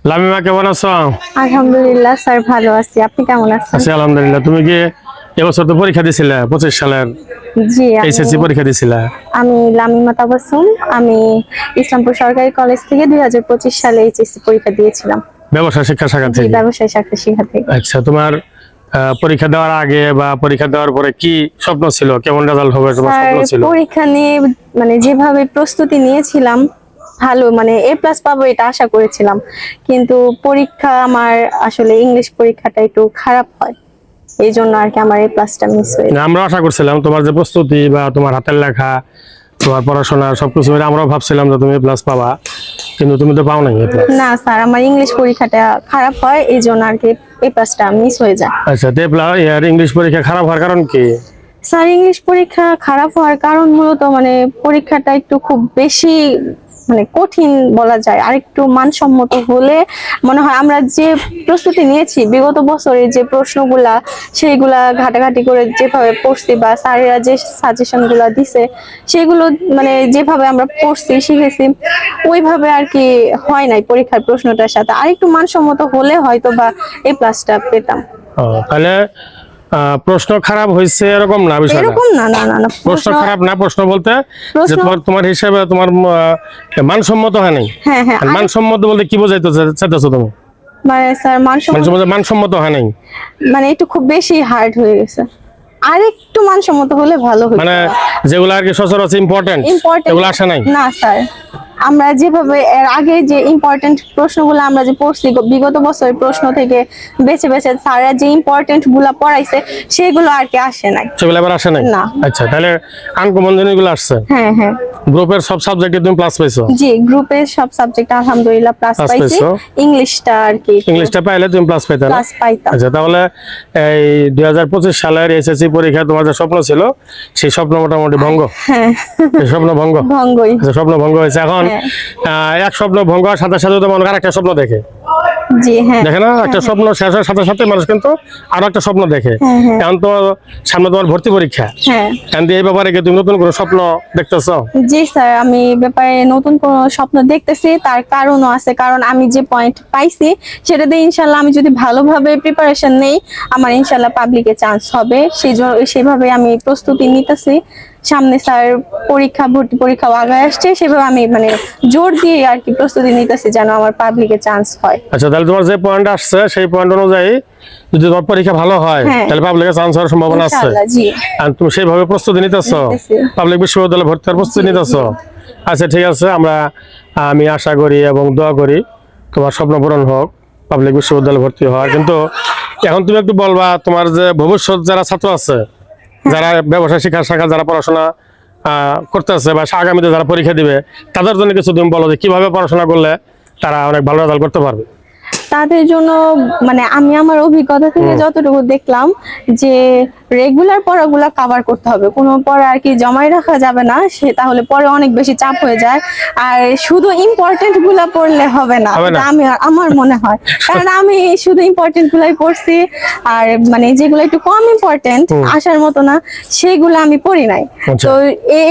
লামিমা কেমন আছো? আলহামদুলিল্লাহ স্যার, ভালো আছি। আপনি কেমন আছেন? আছি আলহামদুলিল্লাহ। তুমি কি এবছর তো পরীক্ষা দিছিলে 25 সালের জি, এইচএসসি পরীক্ষা দিছিলে? আমি লামিমা তাবাসসুম। আমি ইসলামপুর সরকারি কলেজ থেকে 2025 সালে এইচএসসি পরীক্ষা দিয়েছিলাম। ব্যবসায় শিক্ষা শাখা জি, থেকে। ব্যবসায় শাখা শিক্ষা থেকে। আচ্ছা, তোমার পরীক্ষা দেওয়ার আগে বা পরীক্ষা দেওয়ার পরে কি স্বপ্ন ছিল? কেমন রেজাল্ট হবে তোমার স্যার, স্বপ্ন ছিল? পরীক্ষা নিয়ে যেভাবে প্রস্তুতি নিয়েছিলাম, ভালো এ প্লাস পাবো এটা আশা করেছিলাম। কিন্তু পরীক্ষা আমার আসলে ইংলিশ পরীক্ষাটা একটু খারাপ হয়, এই জন্য আর কি আমার এ প্লাসটা মিস হয়ে যায়। আমরা আশা করছিলাম তোমার যে প্রস্তুতি বা তোমার হাতের লেখা, তোমার পড়াশোনা সবকিছু মিলে আমরাও ভাবছিলাম যে তুমি প্লাস পাবা, কিন্তু তুমি তো পাও নাই এ প্লাস। না স্যার, আমার ইংলিশ পরীক্ষাটা খারাপ হয়, এই জন্য আর কি এ প্লাসটা মিস হয়ে যায়। আচ্ছা, তে প্লাস ইংলিশ পরীক্ষা খারাপ হওয়ার কারণ কি? স্যার, ইংলিশ পরীক্ষা খারাপ হওয়ার কারণ মূলত পরীক্ষাটা একটু খুব বেশি কঠিন বলা যায়। আর একটু মানসম্মত হলে মনে হয়, আমরা যে প্রস্তুতি নিয়েছি বিগত বছরের যে প্রশ্নগুলা, সেইগুলা ঘাটাঘাটি করে যেভাবে পড়ছি বা স্যারেরা যে সাজেশন গুলা দিছে, সেগুলো যেভাবে আমরা পড়ছি শিখেছি ওইভাবে আর কি হয় নাই পরীক্ষার প্রশ্নটার সাথে। আর একটু মানসম্মত হলে হয়তো বা এই প্লাসটা পেতাম। তাহলে প্রশ্ন খারাপ হয়েছে এরকম না বিষয়টা? এরকম না, না, না, না, প্রশ্ন খারাপ না, প্রশ্ন বলতে যে তোমার হিসাবে তোমার মানসম্মত হয় নাই। হ্যাঁ, হ্যাঁ। মানসম্মত বলতে কি বোঝাইতে চাইতেছো তুমি? স্যার, মানসম্মত হয় নাই একটু খুব বেশি হার্ড হয়ে গেছে। আর একটু মানসম্মত হলে ভালো হতো। যেগুলো আর কি সচরাচর ইম্পর্টেন্ট এগুলো আসে নাই? না স্যার, আমরা যেভাবে এর আগে যে ইম্পর্টেন্ট প্রশ্নগুলো আমরা যে পড়ছি বিগত বছরের প্রশ্ন থেকে বেছে বেছে স্যাররা যে ইম্পর্টেন্ট গুলা পড়াইছে সেগুলো আর কি আসে নাই। সেগুলো আবার আসে নাই? না। আচ্ছা, তাহলে আনকমন জিনিসগুলো আসছে? হ্যাঁ, হ্যাঁ। গ্রুপের সব সাবজেক্টে তুমি প্লাস পাইছো? জি, গ্রুপের সব সাবজেক্টে আলহামদুলিল্লাহ প্লাস পাইছি। ইংলিশটা আর কি, ইংলিশটা পাইলে তুমি প্লাস পাইতা? প্লাস পাইতাম। আচ্ছা, তাহলে এই 2025 সালের এসএসসি পরীক্ষা তোমার যে স্বপ্ন ছিল সেই স্বপ্ন মোটামুটি ভঙ্গ? হ্যাঁ, স্বপ্ন ভঙ্গ? ভঙ্গই। আচ্ছা, স্বপ্ন ভঙ্গ হয়েছে। এখন এক স্বপ্ন ভঙ্গ হওয়ার সাথে সাথে তো মনে আর একটা স্বপ্ন দেখে। জি, হ্যাঁ। দেখে না, একটা স্বপ্ন শেষ হওয়ার সাথে সাথে মানুষ কিন্তু আরো একটা স্বপ্ন দেখে। এখন তো সামনে তোমার ভর্তি পরীক্ষা, এখন এই ব্যাপারে কি তুমি নতুন কোনো স্বপ্ন দেখতেছো? জি স্যার, আমি ব্যাপারে নতুন কোন স্বপ্ন দেখতেছি। তার কারণও আছে, কারণ আমি যে পয়েন্ট পাইছি সেটাতে ইনশাল্লাহ আমি যদি ভালোভাবে প্রিপারেশন নেই, আমার ইনশাল্লাহ পাবলিকে চান্স হবে। সেভাবে আমি প্রস্তুতি নিতেছি। সামনে স্যার ভর্তি পরীক্ষা আগায় আসছে, সেভাবে আমি জোর দিয়ে আর কি প্রস্তুতি নিতেছি যেন আমার পাবলিকে চান্স হয়। আচ্ছা, তাহলে তোমার যে পয়েন্ট আসছে সেই পয়েন্ট অনুযায়ী যদি তোমার পরীক্ষা ভালো হয় তাহলে পাবলিকে চান্স হওয়ার সম্ভাবনা আছে। জি। আর তুমি সেইভাবে প্রস্তুতি নিতেছো, পাবলিক বিশ্ববিদ্যালয়ে ভর্তি হওয়ার প্রস্তুতি নিতেছো? আচ্ছা, ঠিক আছে। আমি আশা করি এবং দোয়া করি তোমার স্বপ্ন পূরণ হোক, পাবলিক বিশ্ববিদ্যালয়ে ভর্তি হওয়ার। কিন্তু এখন তুমি একটু বলবা, তোমার যে ভবিষ্যৎ যারা ছাত্র আছে, যারা ব্যবসায় শিক্ষা শাখা যারা পড়াশোনা করতেছে বা আগামীতে যারা পরীক্ষা দিবে, তাদের জন্য কিছু তুমি বলো যে কিভাবে পড়াশোনা করলে তারা অনেক ভালো রেজাল্ট করতে পারবে। তাদের জন্য আমি আমার অভিজ্ঞতা থেকে যতটুকু দেখলাম যে রেগুলার পড়াগুলা কভার করতে হবে। কোনো পড়া আর কি জমাই রাখা যাবে না, সে তাহলে পরে অনেক বেশি চাপ হয়ে যায়। আর শুধু ইম্পর্টেন্ট গুলা পড়লে হবে না, আমার মনে হয়। কারণ আমি শুধু ইম্পর্টেন্ট গুলাই পড়ছি, আর যেগুলো একটু কম ইম্পর্টেন্ট আসার মতো না সেগুলো আমি পড়ি নাই। তো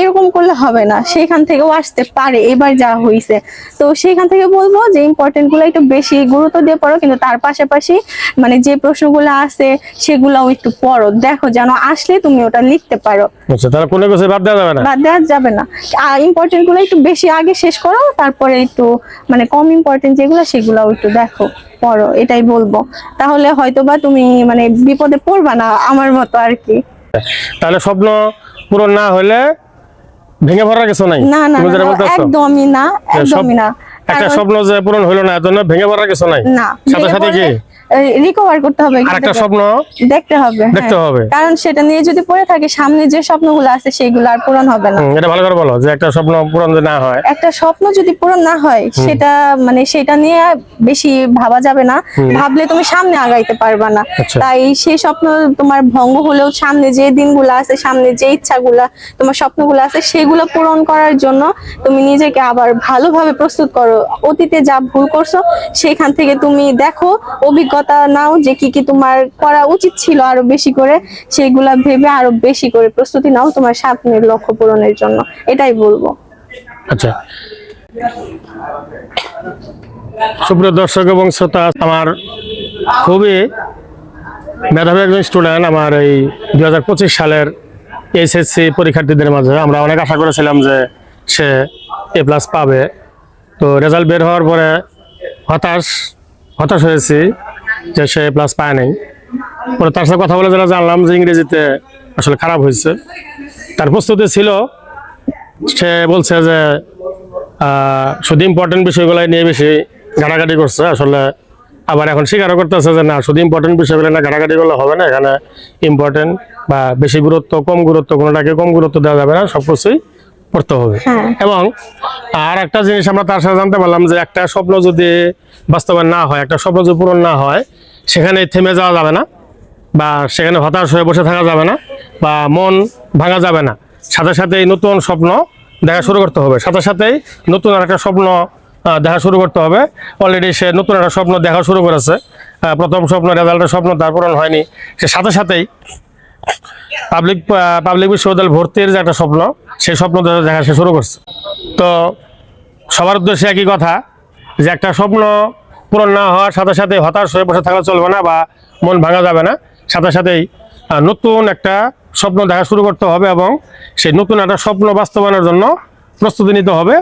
এরকম করলে হবে না, সেখান থেকেও আসতে পারে এবার যা হয়েছে। তো সেখান থেকে বলবো যে ইম্পর্টেন্ট গুলো একটু বেশি গুরুত্ব দিয়ে পড়ো, কিন্তু তার পাশাপাশি যে প্রশ্নগুলো আছে সেগুলোও একটু পড়ো, দেখো যেন আসলে তুমি ওটা লিখতে পারো। আচ্ছা, তাহলে কোনো কিছু বাদ দেওয়া যাবে না? বাদ দেওয়া যাবে না। ইম্পর্টেন্ট গুলো একটু বেশি আগে শেষ করো, তারপরে একটু কম ইম্পর্টেন্ট যেগুলো সেগুলো একটু দেখো, পড়ো, এটাই বলবো। তাহলে হয়তোবা তুমি বিপদে পড়বা না আমার মতো আর কি। তাহলে স্বপ্ন পূরণ না হলে ভেঙে পড়ার কিছু নাই? না, না, একদমই না, একদমই না। একটা স্বপ্ন যে পূরণ হলো না, এর জন্য ভেঙে পড়ার কিছু নাই। না, সাথে সাথে কি রিকভার করতে হবে, আরেকটা স্বপ্ন দেখতে হবে। কারণ সেটা নিয়ে যদি পড়ে থাকে, সামনে যে স্বপ্নগুলো আছে সেগুলো আর পূরণ হবে না। এটা ভালো করে বলো যে একটা স্বপ্ন পূরণ যদি না হয়, একটা স্বপ্ন যদি পূরণ না হয়, সেটা নিয়ে বেশি ভাবা যাবে না। ভাবলে তুমি সামনে আগাইতে পারবা না। তাই সেই স্বপ্ন তোমার ভঙ্গ হলেও সামনে যে দিনগুলো আছে, সামনে যে ইচ্ছাগুলা তোমার স্বপ্নগুলো আছে, সেগুলো পূরণ করার জন্য তুমি নিজেকে আবার ভালোভাবে প্রস্তুত করো। অতীতে যা ভুল করছো সেখান থেকে তুমি দেখো, অভিজ্ঞতা নাও যে কি কি তোমার করা উচিত ছিল আরো বেশি করে, সেগুলা ভেবে আরো বেশি করে প্রস্তুতি নাও তোমার সামনের লক্ষ্য পূরণের জন্য, এটাই বলবো। আচ্ছা। সুপ্রিয় দর্শক এবং শ্রোতা, আমার খুবই মেধাবী একজন স্টুডেন্ট আমার এই 2025 সালের এইচএসসি পরীক্ষার্থীদের মাঝে আমরা অনেক আশা করেছিলাম যে সে A+ পাবে। তো রেজাল্ট বের হওয়ার পরে হতাশ হয়েছি যে সে A+ পায় নাই। পরে তার সাথে কথা বলে যারা জানলাম যে ইংরেজিতে আসলে খারাপ হয়েছে। তার প্রস্তুতি ছিল, সে বলছে যে শুধু ইম্পর্টেন্ট বিষয়গুলো নিয়ে বেশি ঘাটাঘাটি করছে আসলে। আবার এখন স্বীকারও করতেছে যে না, শুধু ইম্পর্টেন্ট বিষয়গুলো না ঘাটাঘাটি করলে হবে না, এখানে ইম্পর্টেন্ট বা বেশি গুরুত্ব কম গুরুত্ব কোনোটাকে কম গুরুত্ব দেওয়া যাবে না, সব কিছুই পড়তে হবে। এবং আর একটা জিনিস আমরা তার সাথে জানতে পারলাম যে একটা স্বপ্ন যদি বাস্তবায়ন না হয়, একটা স্বপ্ন যদি পূরণ না হয়, সেখানে থেমে যাওয়া যাবে না বা সেখানে হতাশ হয়ে বসে থাকা যাবে না বা মন ভাঙা যাবে না। সাথে সাথেই নতুন স্বপ্ন দেখা শুরু করতে হবে, সাথে সাথেই নতুন আর একটা স্বপ্ন দেখা শুরু করতে হবে। অলরেডি সে নতুন একটা স্বপ্ন দেখা শুরু করেছে। প্রথম স্বপ্ন রেজাল্টের স্বপ্ন তার পূরণ হয়নি, সে সাথে সাথেই পাবলিক বিশ্ববিদ্যালয় ভর্তির যে একটা স্বপ্ন, সেই স্বপ্ন দেখা সে শুরু করছে। তো সবার উদ্দেশ্যে একই কথা যে একটা স্বপ্ন পূরণ না হওয়ার সাথে সাথে হতাশ হয়ে বসে থাকা চলবে না বা মন ভাঙা যাবে না। সাথে সাথেই নতুন একটা স্বপ্ন দেখা শুরু করতে হবে এবং সেই নতুন একটা স্বপ্ন বাস্তবায়নের জন্য প্রস্তুতি নিতে হবে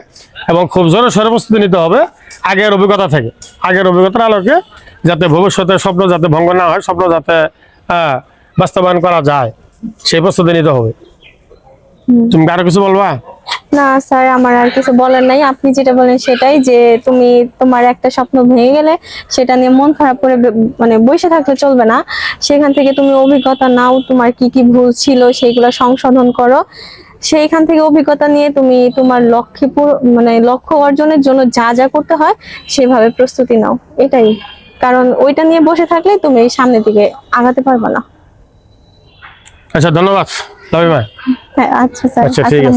এবং খুব জোরে সোরে প্রস্তুতি নিতে হবে আগের অভিজ্ঞতা থেকে, আগের অভিজ্ঞতার আলোকে, যাতে ভবিষ্যতে স্বপ্ন যাতে ভঙ্গ না হয়, স্বপ্ন যাতে বাস্তবায়ন করা যায়, সেই প্রস্তুতি নিতে হবে। তুমি আরো কিছু বলবা? না স্যার, আমার আর কিছু বলার নাই। আপনি যেটা বলেন সেটাই, যে তুমি তোমার একটা স্বপ্ন ভেঙে গেলে সেটা নিয়ে মন খারাপ করে মানে বসে থাকলে চলবে না। সেখান থেকে তুমি অভিজ্ঞতা নাও, তোমার কি কি ভুল ছিল সেগুলো সংশোধন করো। সেইখান থেকে অভিজ্ঞতা নিয়ে তুমি তোমার লক্ষ্য অর্জনের জন্য যা যা করতে হয় সেভাবে প্রস্তুতি নাও, এটাই। কারণ ওইটা নিয়ে বসে থাকলে তুমি সামনের দিকে আগাতে পারবে না। আচ্ছা, ধন্যবাদ লাভি ভাই। হ্যাঁ, আচ্ছা স্যার। আচ্ছা, ঠিক আছে।